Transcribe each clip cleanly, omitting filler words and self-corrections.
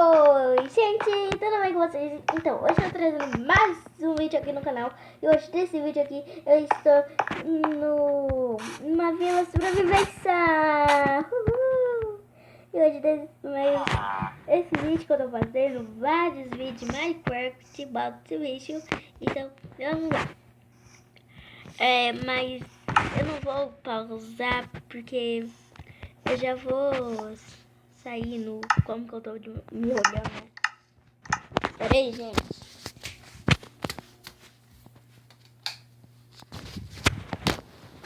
Oi, gente, tudo bem com vocês? Então, hoje eu tô trazendo mais um vídeo aqui no canal. E hoje, nesse vídeo aqui, eu estou numa vila sobrevivência. Uhul! E hoje, esse vídeo que eu tô fazendo, vários vídeos de Minecraft, Box Bicho. Então, vamos lá. Mas eu não vou pausar porque eu já vou sair no... Como que eu tô me olhando? Pera aí, gente.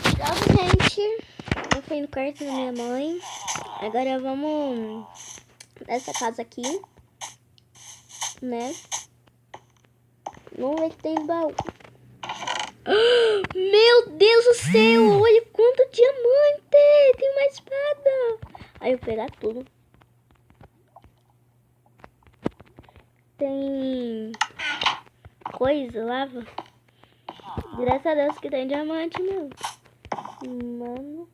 Tchau, gente. Eu fui no quarto da minha mãe. Agora vamos nessa casa aqui, né? Vamos ver o que tem no baú. Meu Deus do céu! Olha quanto diamante! Tem uma espada! Aí eu vou pegar tudo. Tem coisa, lava. Graças a Deus que tem diamante, meu. Mano.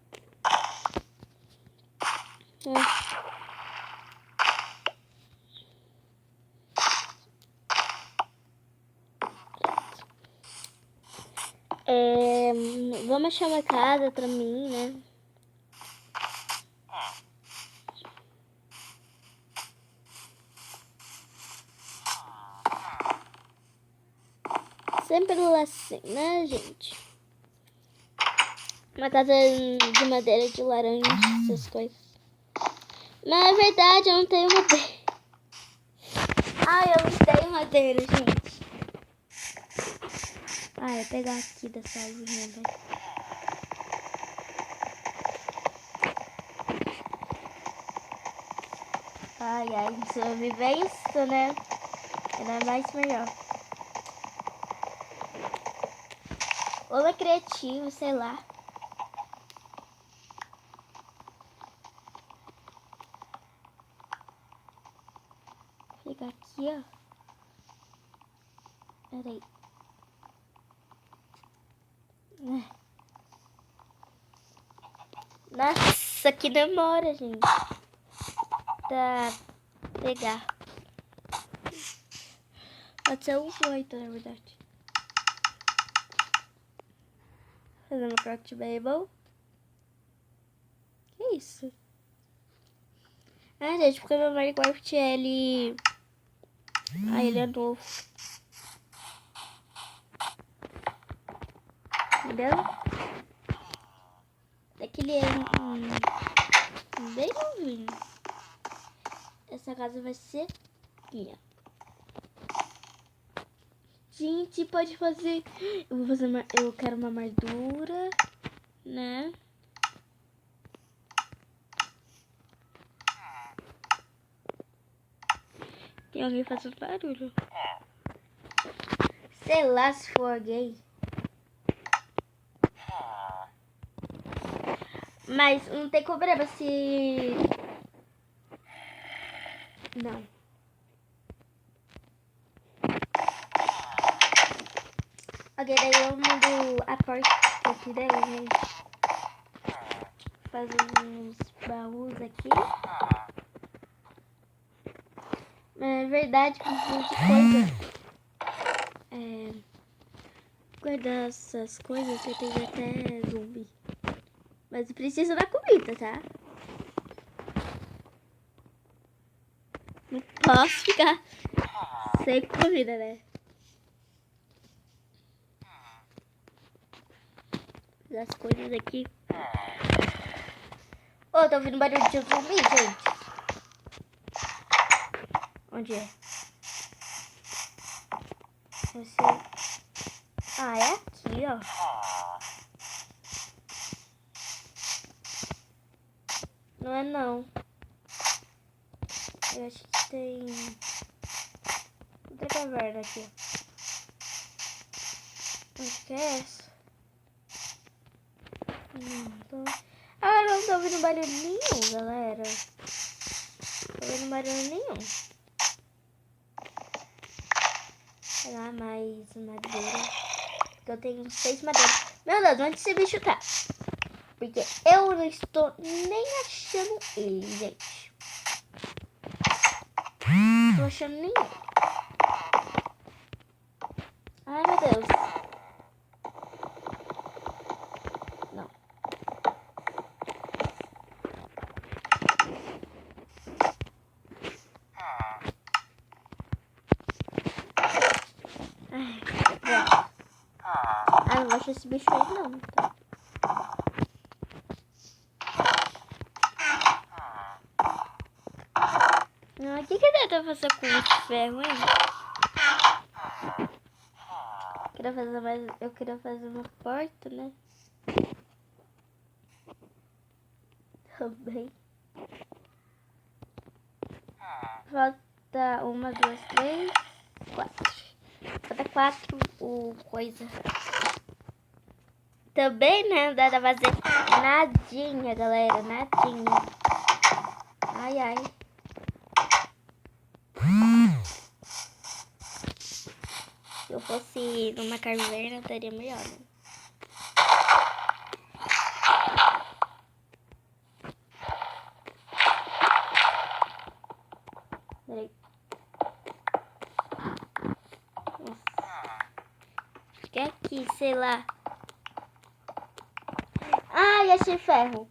Vamos achar uma casa pra mim, né? Sempre assim, né, gente? Uma casa de madeira, de laranja, essas coisas. Mas na verdade eu não tenho madeira. Eu não tenho madeira, gente. Eu vou pegar aqui dessa árvore, velho. Sobrevivência, né? Era mais melhor. Ou é criativo, sei lá. Vou pegar aqui, ó. Pera aí. Nossa, que demora, gente. Pra pegar. Pode ser um 8, na verdade. Fazendo craft table. Que isso? Gente, porque meu Minecraft, ele é novo. Entendeu? Daquele é bem novinho. Essa casa vai ser minha. Gente, pode fazer... Eu quero uma armadura, né? Tem alguém fazendo barulho. Sei lá se for alguém. Mas não tem problema se... Não. Ok, daí eu mando a porta aqui dela, gente. Faz uns baús aqui. Mas é verdade que precisa de coisa. Guardar essas coisas, eu tenho até zumbi. Mas precisa da comida, tá? Não posso ficar sem comida, né? As coisas aqui. Tô ouvindo barulho de zumbi, gente. Onde é? É aqui, ó. Não é não. Eu acho que tem outra caverna aqui. Acho que é essa. Não tô ouvindo barulho nenhum, galera. Tô ouvindo barulho nenhum. Vou pegar mais madeira. Porque eu tenho 6 madeiras. Meu Deus, onde esse bicho tá? Porque eu não estou nem achando ele, gente. achando nem ele. Ai, meu Deus. Não. Ai, pronto. Ah, não gosto desse bicho aí não, tá? O que que tenta fazer com esse ferro, hein? Eu queria fazer uma porta, né? Também. Falta 1, 2, 3, 4. Falta 4 o coisa. Também, né? Não dá pra fazer nadinha, galera. Nadinha. Ai, ai. Se eu fosse numa caverna, estaria melhor, né? Peraí. Nossa. Acho que é aqui, sei lá. Ai, achei ferro.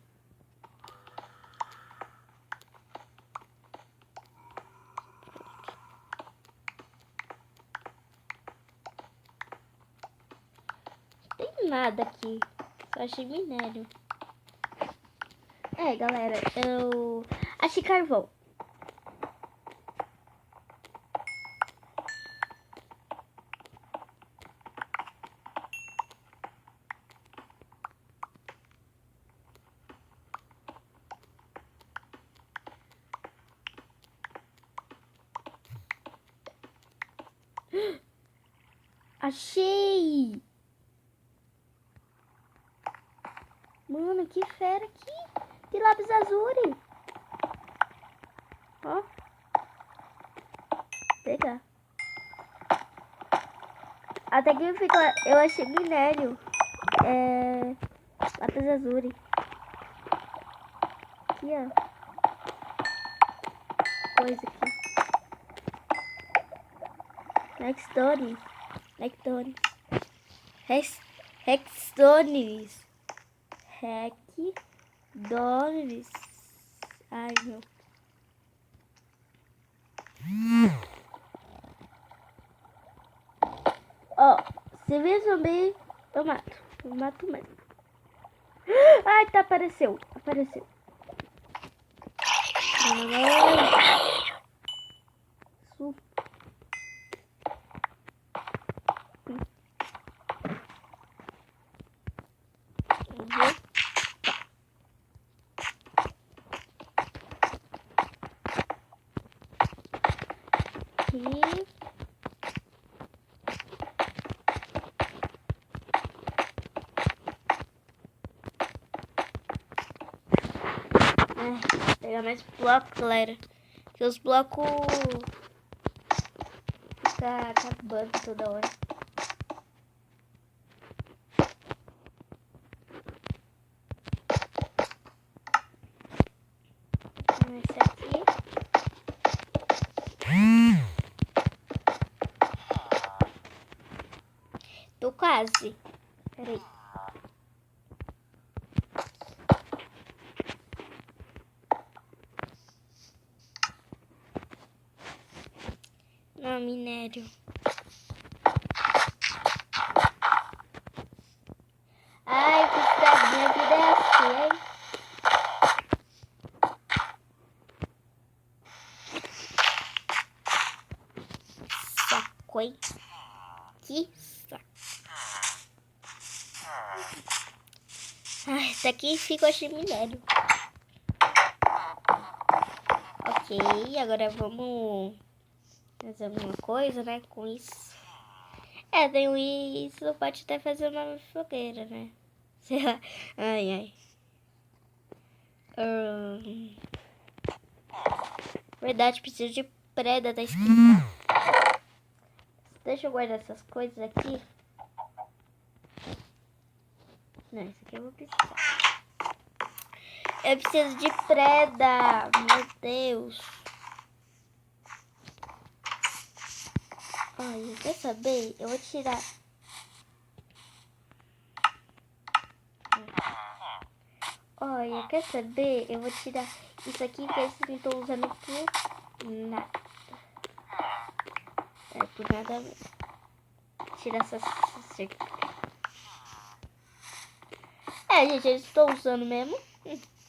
Não tem nada aqui. Só achei minério. É, galera, eu achei carvão. Achei! Mano, que fera aqui! Tem lápis azul! Ó. Pegar. Até que fica. Eu achei minério. Lápis azul. Aqui, ó. Coisa aqui. Hextones. Hextones. Hextones. Hextones. Ai, meu. Ó, se vir zumbi, eu mato. Eu mato mesmo. Ai, tá, apareceu. Apareceu. Aqui. Pegar mais bloco, galera. Que os blocos ficam acabando toda hora. Esse aqui. Tô quase. Peraí. Não, minério. Ai, que estrago. Minha vida é assim, hein? Saco, hein? Que saco. Ai, esse aqui fica achei minério. Ok, agora vamos fazer alguma coisa, né, com isso. Tenho isso, pode até fazer uma fogueira, né? Sei lá. Ai, ai. Verdade, preciso de preda da esquina. Deixa eu guardar essas coisas aqui. Não, isso aqui eu vou precisar. Eu preciso de preda. Meu Deus. Olha, quer saber? Eu vou tirar. Olha, quer saber? Eu vou tirar isso aqui que eu não estou usando por nada. É por nada mesmo. Tirar essa cerca. É, gente, eu estou usando mesmo.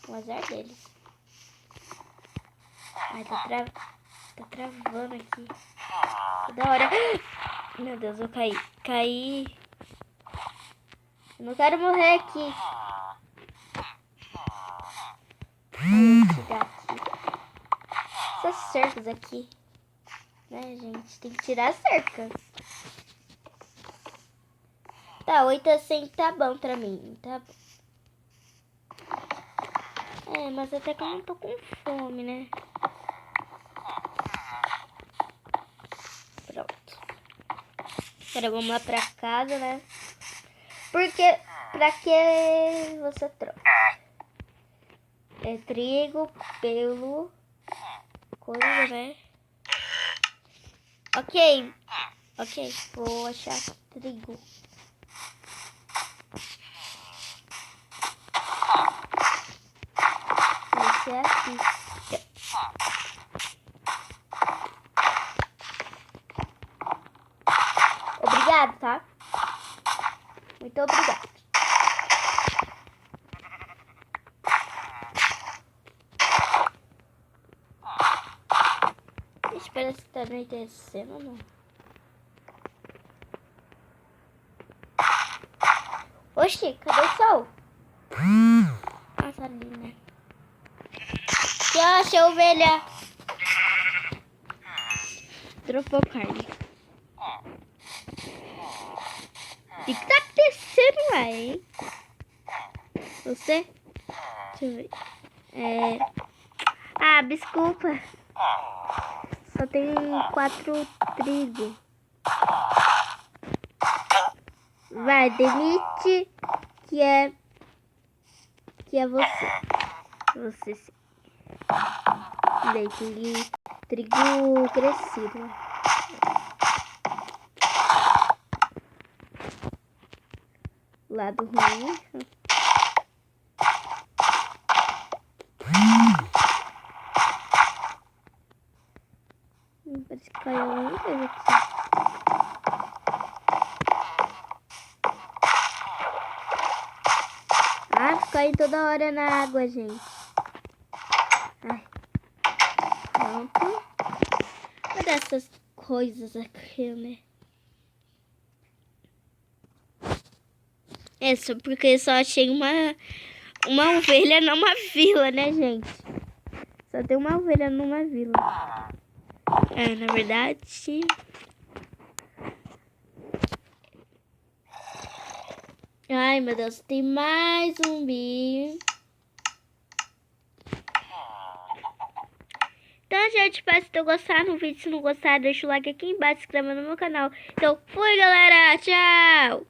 O azar deles. Ai, tá travando aqui. Toda hora. Meu Deus, eu caí. Caí. Eu não quero morrer aqui. Vou tirar aqui. Essas cercas aqui. Né, gente? Tem que tirar a cerca. Tá, 8 tá bom pra mim. Tá bom. É, mas até que eu não tô com fome, né? Pronto. Agora vamos lá pra casa, né? Porque, pra que você troca? É trigo pelo coisa, né? Ok, vou achar trigo. Vai ser aqui. Obrigado, tá? Muito obrigado. Espera se tá anoitecendo ou não. Oxi, cadê o sol? Nossa, ali, né? Que acha, ovelha? Dropou carne. O que tá acontecendo lá, hein? Você? Deixa eu ver. Ah, desculpa. Só tem 4 trigo. Vai, demite que é você. Você sim. Leite, trigo crescido. Lado ruim. Parece que caiu alguma coisa aqui. Ah, cai toda hora na água, gente. Ai. Pronto. Uma dessas coisas aqui, né? É só porque eu só achei uma ovelha numa vila, né, gente? Só tem uma ovelha numa vila. É, na verdade... Ai, meu Deus, tem mais zumbi. Então, gente, espero que tenham gostado do vídeo. Se não gostar, deixa o like aqui embaixo, se inscreva no meu canal. Então, fui, galera! Tchau!